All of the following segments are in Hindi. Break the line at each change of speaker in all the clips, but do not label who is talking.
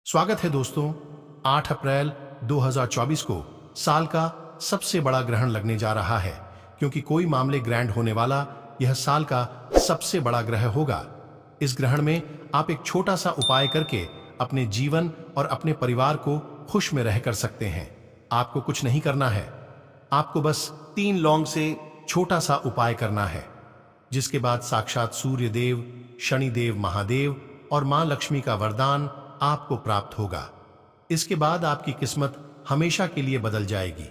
स्वागत है दोस्तों। 8 अप्रैल 2024 को साल का सबसे बड़ा ग्रहण लगने जा रहा है, क्योंकि कोई मामले ग्रैंड होने वाला यह साल का सबसे बड़ा ग्रह होगा। इस ग्रहण में आप एक छोटा सा उपाय करके अपने जीवन और अपने परिवार को खुश में रह कर सकते हैं। आपको कुछ नहीं करना है, आपको बस 3 लौंग से छोटा सा उपाय करना है, जिसके बाद साक्षात सूर्य देव, शनिदेव, महादेव और मां लक्ष्मी का वरदान आपको प्राप्त होगा। इसके बाद आपकी किस्मत हमेशा के लिए बदल जाएगी।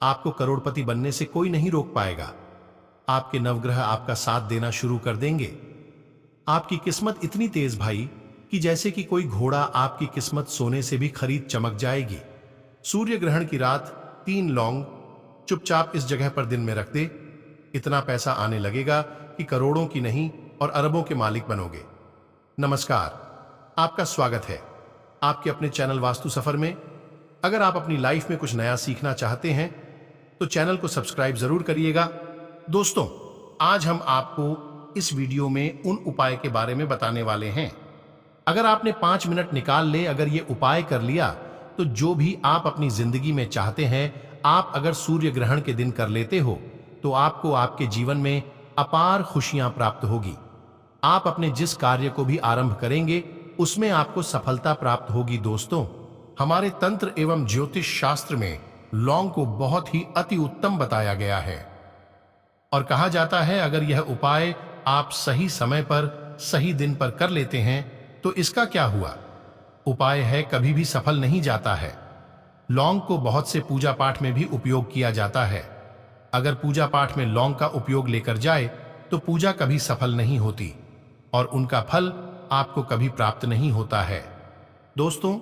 आपको करोड़पति बनने से कोई नहीं रोक पाएगा। आपके नवग्रह आपका साथ देना शुरू कर देंगे। आपकी किस्मत इतनी तेज भाई कि जैसे कि कोई घोड़ा आपकी किस्मत सोने से भी खरीद चमक जाएगी। सूर्य ग्रहण की रात 3 लौंग चुपचाप इस जगह पर दिन में रख दे। इतना पैसा आने लगेगा कि करोड़ों की नहीं और अरबों के मालिक बनोगे। नमस्कार, आपका स्वागत है आपके अपने चैनल वास्तु सफर में। अगर आप अपनी लाइफ में कुछ नया सीखना चाहते हैं तो चैनल को सब्सक्राइब जरूर करिएगा। दोस्तों, आज हम आपको इस वीडियो में उन उपाय के बारे में बताने वाले हैं। अगर आपने 5 मिनट निकाल ले, अगर ये उपाय कर लिया, तो जो भी आप अपनी जिंदगी में चाहते हैं, आप अगर सूर्य ग्रहण के दिन कर लेते हो तो आपको आपके जीवन में अपार खुशियां प्राप्त होगी। आप अपने जिस कार्य को भी आरंभ करेंगे उसमें आपको सफलता प्राप्त होगी। दोस्तों, हमारे तंत्र एवं ज्योतिष शास्त्र में लौंग को बहुत ही अति उत्तम बताया गया है और कहा जाता है अगर यह उपाय आप सही समय पर सही दिन पर कर लेते हैं तो इसका क्या हुआ। उपाय है कभी भी सफल नहीं जाता है। लौंग को बहुत से पूजा पाठ में भी उपयोग किया जाता है। अगर पूजा पाठ में लौंग का उपयोग लेकर जाए तो पूजा कभी सफल नहीं होती और उनका फल आपको कभी प्राप्त नहीं होता है। दोस्तों,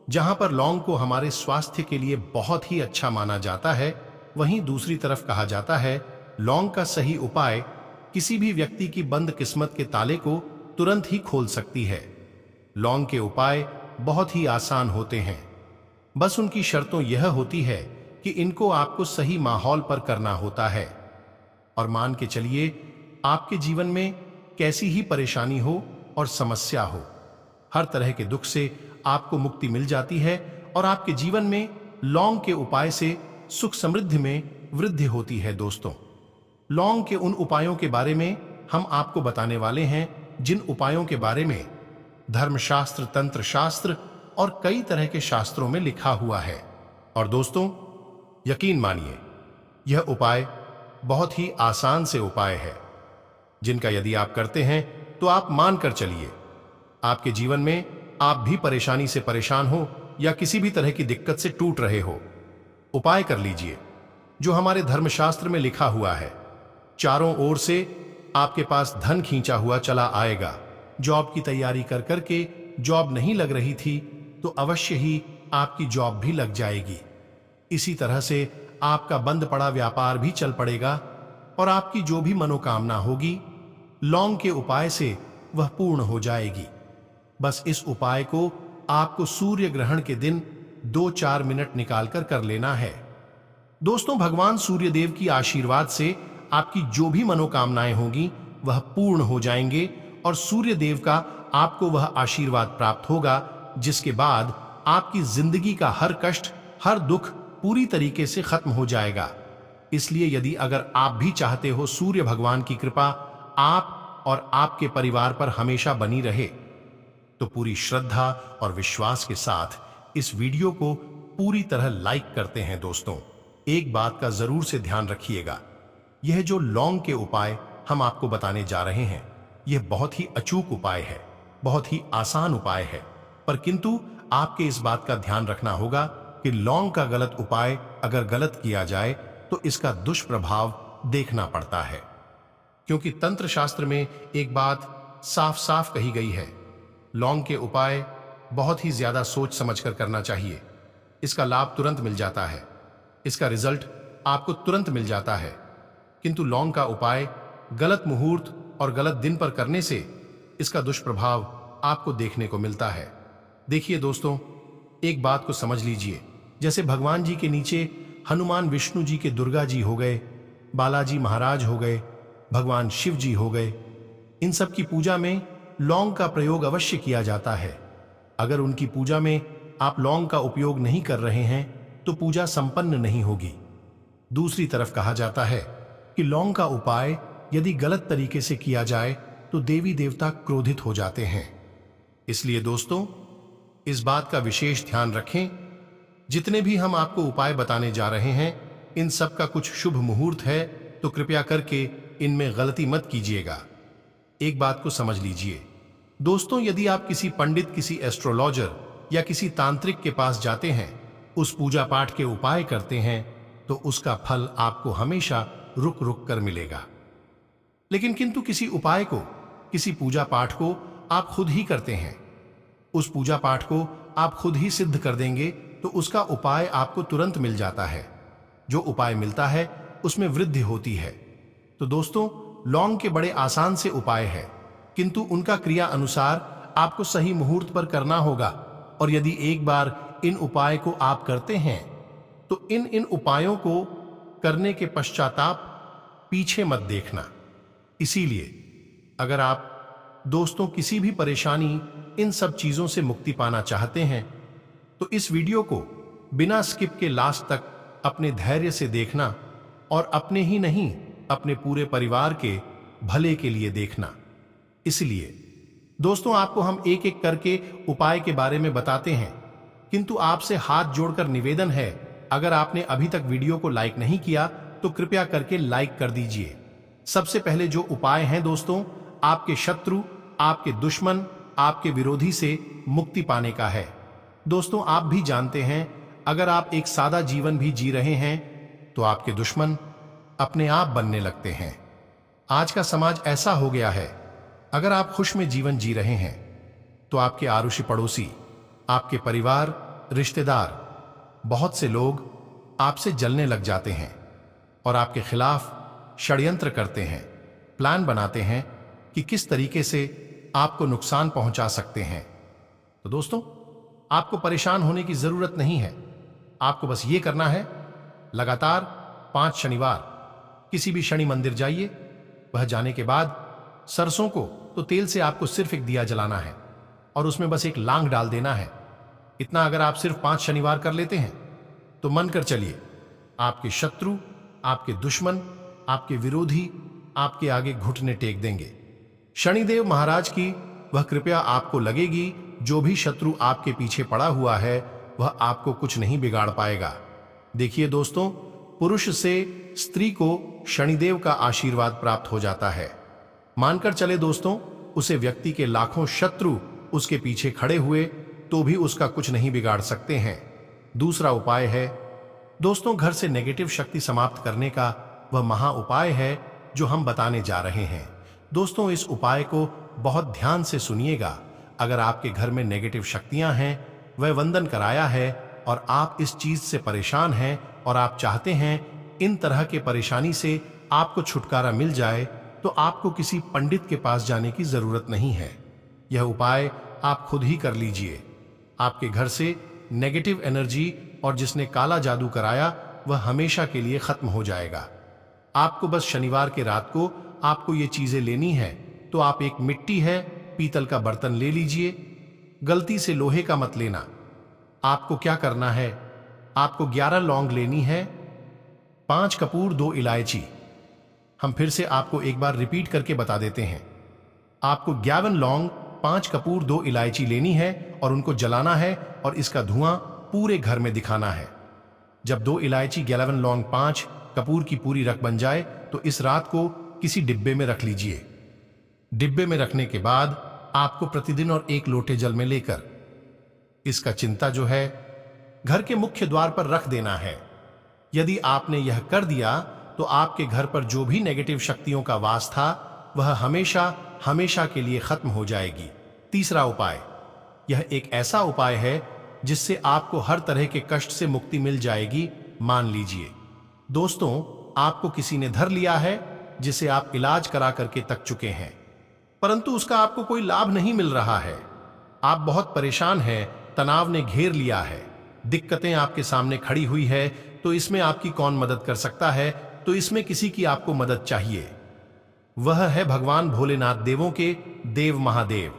जहां पर लौंग को हमारे स्वास्थ्य के लिए बहुत ही अच्छा माना जाता है, वहीं दूसरी तरफ कहा जाता है लौंग का सही उपाय किसी भी व्यक्ति की बंद किस्मत के ताले को तुरंत ही खोल सकती है। लौंग के उपाय बहुत ही आसान होते हैं, बस उनकी शर्तों यह होती है कि इनको आपको सही माहौल पर करना होता है। और मान के चलिए आपके जीवन में कैसी ही परेशानी हो और समस्या हो, हर तरह के दुख से आपको मुक्ति मिल जाती है और आपके जीवन में लौंग के उपाय से सुख समृद्धि में वृद्धि होती है। दोस्तों, लौंग के उन उपायों के बारे में हम आपको बताने वाले हैं जिन उपायों के बारे में धर्मशास्त्र, तंत्र शास्त्र और कई तरह के शास्त्रों में लिखा हुआ है। और दोस्तों, यकीन मानिए यह उपाय बहुत ही आसान से उपाय है, जिनका यदि आप करते हैं तो आप मान कर चलिए आपके जीवन में आप भी परेशानी से परेशान हो या किसी भी तरह की दिक्कत से टूट रहे हो, उपाय कर लीजिए जो हमारे धर्मशास्त्र में लिखा हुआ है। चारों ओर से आपके पास धन खींचा हुआ चला आएगा। जॉब की तैयारी कर करके जॉब नहीं लग रही थी तो अवश्य ही आपकी जॉब भी लग जाएगी। इसी तरह से आपका बंद पड़ा व्यापार भी चल पड़ेगा और आपकी जो भी मनोकामना होगी लौंग के उपाय से वह पूर्ण हो जाएगी। बस इस उपाय को आपको सूर्य ग्रहण के दिन 2-4 मिनट निकालकर कर लेना है। दोस्तों, भगवान सूर्य देव की आशीर्वाद से आपकी जो भी मनोकामनाएं होंगी वह पूर्ण हो जाएंगे और सूर्य देव का आपको वह आशीर्वाद प्राप्त होगा, जिसके बाद आपकी जिंदगी का हर कष्ट, हर दुख पूरी तरीके से खत्म हो जाएगा। इसलिए यदि अगर आप भी चाहते हो सूर्य भगवान की कृपा आप और आपके परिवार पर हमेशा बनी रहे, तो पूरी श्रद्धा और विश्वास के साथ इस वीडियो को पूरी तरह लाइक करते हैं। दोस्तों, एक बात का जरूर से ध्यान रखिएगा, यह जो लौंग के उपाय हम आपको बताने जा रहे हैं यह बहुत ही अचूक उपाय है, बहुत ही आसान उपाय है, पर किंतु आपके इस बात का ध्यान रखना होगा कि लौंग का गलत उपाय अगर गलत किया जाए तो इसका दुष्प्रभाव देखना पड़ता है। क्योंकि तंत्र शास्त्र में एक बात साफ साफ कही गई है, लौंग के उपाय बहुत ही ज्यादा सोच समझकर करना चाहिए। इसका लाभ तुरंत मिल जाता है, इसका रिजल्ट आपको तुरंत मिल जाता है, किंतु लौंग का उपाय गलत मुहूर्त और गलत दिन पर करने से इसका दुष्प्रभाव आपको देखने को मिलता है। देखिए दोस्तों, एक बात को समझ लीजिए, जैसे भगवान जी के नीचे हनुमान विष्णु जी के दुर्गा जी हो गए, बालाजी महाराज हो गए, भगवान शिव जी हो गए, इन सब की पूजा में लौंग का प्रयोग अवश्य किया जाता है। अगर उनकी पूजा में आप लौंग का उपयोग नहीं कर रहे हैं तो पूजा संपन्न नहीं होगी। दूसरी तरफ कहा जाता है कि लौंग का उपाय यदि गलत तरीके से किया जाए तो देवी देवता क्रोधित हो जाते हैं। इसलिए दोस्तों, इस बात का विशेष ध्यान रखें। जितने भी हम आपको उपाय बताने जा रहे हैं, इन सब का कुछ शुभ मुहूर्त है, तो कृपया करके इनमें गलती मत कीजिएगा। एक बात को समझ लीजिए दोस्तों, यदि आप किसी पंडित, किसी एस्ट्रोलॉजर या किसी तांत्रिक के पास जाते हैं, उस पूजा पाठ के उपाय करते हैं, तो उसका फल आपको हमेशा रुक रुक कर मिलेगा। लेकिन किंतु किसी उपाय को, किसी पूजा पाठ को आप खुद ही करते हैं, उस पूजा पाठ को आप खुद ही सिद्ध कर देंगे, तो उसका उपाय आपको तुरंत मिल जाता है। जो उपाय मिलता है उसमें वृद्धि होती है। तो दोस्तों, लौंग के बड़े आसान से उपाय है, किंतु उनका क्रिया अनुसार आपको सही मुहूर्त पर करना होगा। और यदि एक बार इन उपाय को आप करते हैं तो इन उपायों को करने के पश्चाताप पीछे मत देखना। इसीलिए अगर आप दोस्तों किसी भी परेशानी, इन सब चीजों से मुक्ति पाना चाहते हैं तो इस वीडियो को बिना स्किप के लास्ट तक अपने धैर्य से देखना, और अपने ही नहीं, अपने पूरे परिवार के भले के लिए देखना। इसलिए दोस्तों, आपको हम एक एक करके उपाय के बारे में बताते हैं, किंतु आपसे हाथ जोड़कर निवेदन है, अगर आपने अभी तक वीडियो को लाइक नहीं किया तो कृपया करके लाइक कर दीजिए। सबसे पहले जो उपाय हैं दोस्तों, आपके शत्रु, आपके दुश्मन, आपके विरोधी से मुक्ति पाने का है। दोस्तों, आप भी जानते हैं, अगर आप एक सादा जीवन भी जी रहे हैं तो आपके दुश्मन अपने आप बनने लगते हैं। आज का समाज ऐसा हो गया है, अगर आप खुश में जीवन जी रहे हैं तो आपके आरुषि पड़ोसी, आपके परिवार, रिश्तेदार, बहुत से लोग आपसे जलने लग जाते हैं और आपके खिलाफ षड्यंत्र करते हैं, प्लान बनाते हैं कि किस तरीके से आपको नुकसान पहुंचा सकते हैं। तो दोस्तों, आपको परेशान होने की जरूरत नहीं है। आपको बस ये करना है, लगातार 5 शनिवार किसी भी शनि मंदिर जाइए। वह जाने के बाद सरसों को तो तेल से आपको सिर्फ एक दिया जलाना है और उसमें बस एक लांग डाल देना है। इतना अगर आप सिर्फ 5 शनिवार कर लेते हैं तो मन कर चलिए, आपके शत्रु, आपके दुश्मन, आपके विरोधी आपके आगे घुटने टेक देंगे। शनिदेव महाराज की वह कृपया आपको लगेगी। जो भी शत्रु आपके पीछे पड़ा हुआ है वह आपको कुछ नहीं बिगाड़ पाएगा। देखिए दोस्तों, पुरुष से स्त्री को शनिदेव का आशीर्वाद प्राप्त हो जाता है। मानकर चले दोस्तों, उसे व्यक्ति के लाखों शत्रु उसके पीछे खड़े हुए तो भी उसका कुछ नहीं बिगाड़ सकते हैं। दूसरा उपाय है दोस्तों, घर से नेगेटिव शक्ति समाप्त करने का वह महा उपाय है जो हम बताने जा रहे हैं। दोस्तों, इस उपाय को बहुत ध्यान से सुनिएगा। अगर आपके घर में नेगेटिव शक्तियां हैं, वह वंदन कराया है और आप इस चीज से परेशान हैं और आप चाहते हैं इन तरह के परेशानी से आपको छुटकारा मिल जाए, तो आपको किसी पंडित के पास जाने की जरूरत नहीं है। यह उपाय आप खुद ही कर लीजिए। आपके घर से नेगेटिव एनर्जी और जिसने काला जादू कराया वह हमेशा के लिए खत्म हो जाएगा। आपको बस शनिवार के रात को आपको ये चीजें लेनी है। तो आप एक मिट्टी है, पीतल का बर्तन ले लीजिए, गलती से लोहे का मत लेना। आपको क्या करना है, आपको 11 लौंग लेनी है, 5 कपूर, 2 इलायची। हम फिर से आपको एक बार रिपीट करके बता देते हैं। आपको 11 लौंग, 5 कपूर, 2 इलायची लेनी है और उनको जलाना है और इसका धुआं पूरे घर में दिखाना है। जब 2 इलायची, 11 लौंग, 5 कपूर की पूरी रख बन जाए तो इस रात को किसी डिब्बे में रख लीजिए। डिब्बे में रखने के बाद आपको प्रतिदिन और 1 लोटे जल में लेकर इसका चिंता जो है घर के मुख्य द्वार पर रख देना है। यदि आपने यह कर दिया तो आपके घर पर जो भी नेगेटिव शक्तियों का वास था वह हमेशा हमेशा के लिए खत्म हो जाएगी। तीसरा उपाय, यह एक ऐसा उपाय है जिससे आपको हर तरह के कष्ट से मुक्ति मिल जाएगी। मान लीजिए दोस्तों, आपको किसी ने धर लिया है जिसे आप इलाज करा करके थक चुके हैं, परंतु उसका आपको कोई लाभ नहीं मिल रहा है। आप बहुत परेशान हैं, तनाव ने घेर लिया है, दिक्कतें आपके सामने खड़ी हुई है, तो इसमें आपकी कौन मदद कर सकता है? तो इसमें किसी की आपको मदद चाहिए। वह है भगवान भोलेनाथ, देवों के देव महादेव।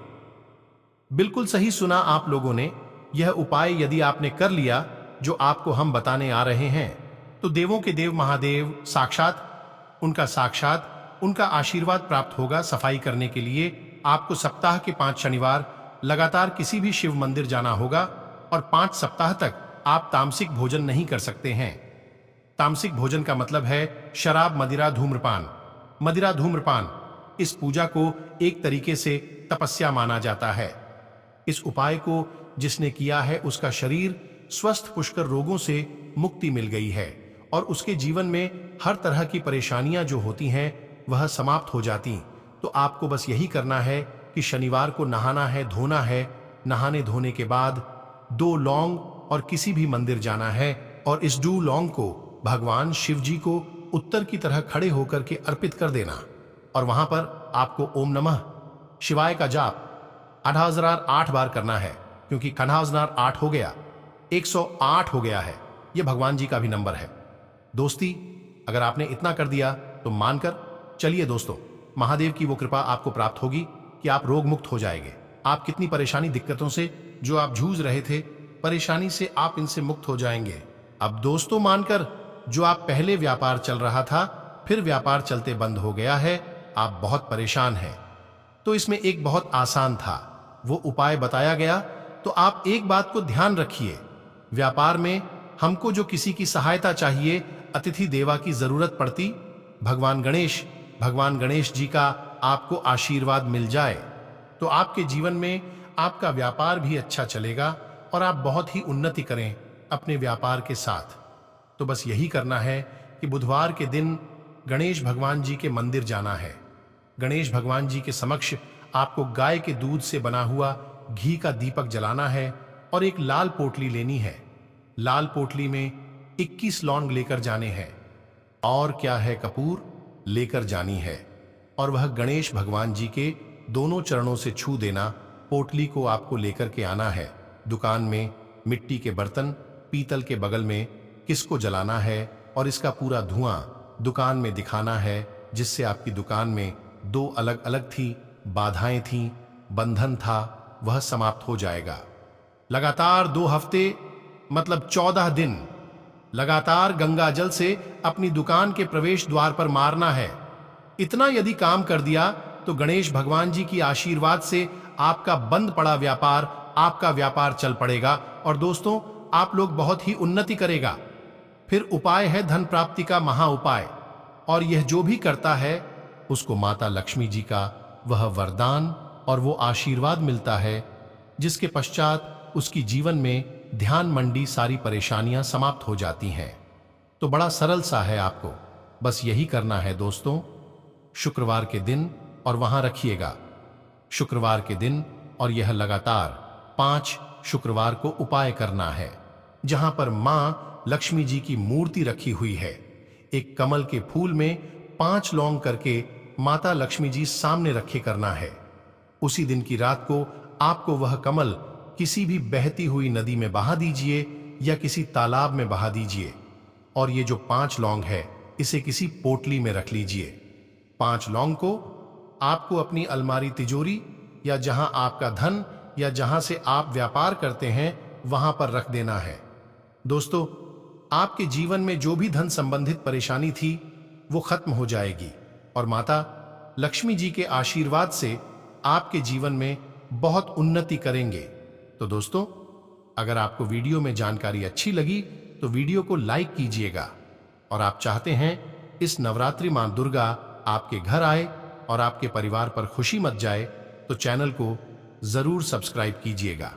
बिल्कुल सही सुना आप लोगों ने। यह उपाय यदि आपने कर लिया जो आपको हम बताने आ रहे हैं, तो देवों के देव महादेव साक्षात उनका आशीर्वाद प्राप्त होगा। सफाई करने के लिए आपको सप्ताह के 5 शनिवार लगातार किसी भी शिव मंदिर जाना होगा और 5 सप्ताह तक आप तामसिक भोजन नहीं कर सकते हैं। तामसिक भोजन का मतलब है शराब, मदिरा, धूम्रपान। इस पूजा को एक तरीके से तपस्या माना जाता है। इस उपाय को जिसने किया है उसका शरीर स्वस्थ, पुष्कर रोगों से मुक्ति मिल गई है और उसके जीवन में हर तरह की परेशानियां जो होती हैं वह समाप्त हो जाती। तो आपको बस यही करना है कि शनिवार को नहाना है, धोना है। नहाने धोने के बाद 2 लौंग और किसी भी मंदिर जाना है और इस 2 लौंग को भगवान शिव जी को उत्तर की तरह खड़े होकर के अर्पित कर देना और वहां पर आपको ओम नमः शिवाय का जाप 8008 बार करना है, क्योंकि 8008 हो गया, 108 हो गया है। यह भगवान जी का भी नंबर है। दोस्ती, अगर आपने इतना कर दिया तो मानकर चलिए दोस्तों, महादेव की वो कृपा आपको प्राप्त होगी कि आप रोग मुक्त हो जाएंगे। आप कितनी परेशानी, दिक्कतों से जो आप जूझ रहे थे, परेशानी से आप इनसे मुक्त हो जाएंगे। अब दोस्तों मानकर, जो आप पहले व्यापार चल रहा था फिर व्यापार चलते बंद हो गया है, आप बहुत परेशान हैं, तो इसमें एक बहुत आसान था वो उपाय बताया गया। तो आप एक बात को ध्यान रखिए, व्यापार में हमको जो किसी की सहायता चाहिए, अतिथि देवा की जरूरत पड़ती, भगवान गणेश जी का आपको आशीर्वाद मिल जाए तो आपके जीवन में आपका व्यापार भी अच्छा चलेगा और आप बहुत ही उन्नति करें अपने व्यापार के साथ। तो बस यही करना है कि बुधवार के दिन गणेश भगवान जी के मंदिर जाना है। गणेश भगवान जी के समक्ष आपको गाय के दूध से बना हुआ घी का दीपक जलाना है और एक लाल पोटली लेनी है। लाल पोटली में 21 लौंग लेकर जाने हैं और क्या है, कपूर लेकर जानी है और वह गणेश भगवान जी के दोनों चरणों से छू देना। पोटली को आपको लेकर के आना है। दुकान में मिट्टी के बर्तन, पीतल के बगल में किसको जलाना है और इसका पूरा धुआं दुकान में दिखाना है, जिससे आपकी दुकान में 2 अलग अलग थी, बाधाएं थीं, बंधन था, वह समाप्त हो जाएगा। लगातार 2 हफ्ते मतलब 14 दिन लगातार गंगा जल से अपनी दुकान के प्रवेश द्वार पर मारना है। इतना यदि काम कर दिया तो गणेश भगवान जी की आशीर्वाद से आपका बंद पड़ा व्यापार, आपका व्यापार चल पड़ेगा और दोस्तों आप लोग बहुत ही उन्नति करेगा। फिर उपाय है धन प्राप्ति का महा उपाय, और यह जो भी करता है उसको माता लक्ष्मी जी का वह वरदान और वो आशीर्वाद मिलता है, जिसके पश्चात उसकी जीवन में ध्यान मंडी सारी परेशानियां समाप्त हो जाती हैं। तो बड़ा सरल सा है, आपको बस यही करना है दोस्तों। शुक्रवार के दिन और वहां रखिएगा, शुक्रवार के दिन, और यह लगातार 5 शुक्रवार को उपाय करना है, जहां पर मां लक्ष्मी जी की मूर्ति रखी हुई है। एक कमल के फूल में 5 लौंग करके माता लक्ष्मी जी सामने रखे करना है। उसी दिन की रात को आपको वह कमल किसी भी बहती हुई नदी में बहा दीजिए या किसी तालाब में बहा दीजिए और ये जो 5 लौंग है इसे किसी पोटली में रख लीजिए। 5 लौंग को आपको अपनी अलमारी, तिजोरी या जहां आपका धन या जहां से आप व्यापार करते हैं वहां पर रख देना है। दोस्तों, आपके जीवन में जो भी धन संबंधित परेशानी थी वो खत्म हो जाएगी और माता लक्ष्मी जी के आशीर्वाद से आपके जीवन में बहुत उन्नति करेंगे। तो दोस्तों, अगर आपको वीडियो में जानकारी अच्छी लगी तो वीडियो को लाइक कीजिएगा और आप चाहते हैं इस नवरात्रि मां दुर्गा आपके घर आए और आपके परिवार पर खुशी मच जाए तो चैनल को जरूर सब्सक्राइब कीजिएगा।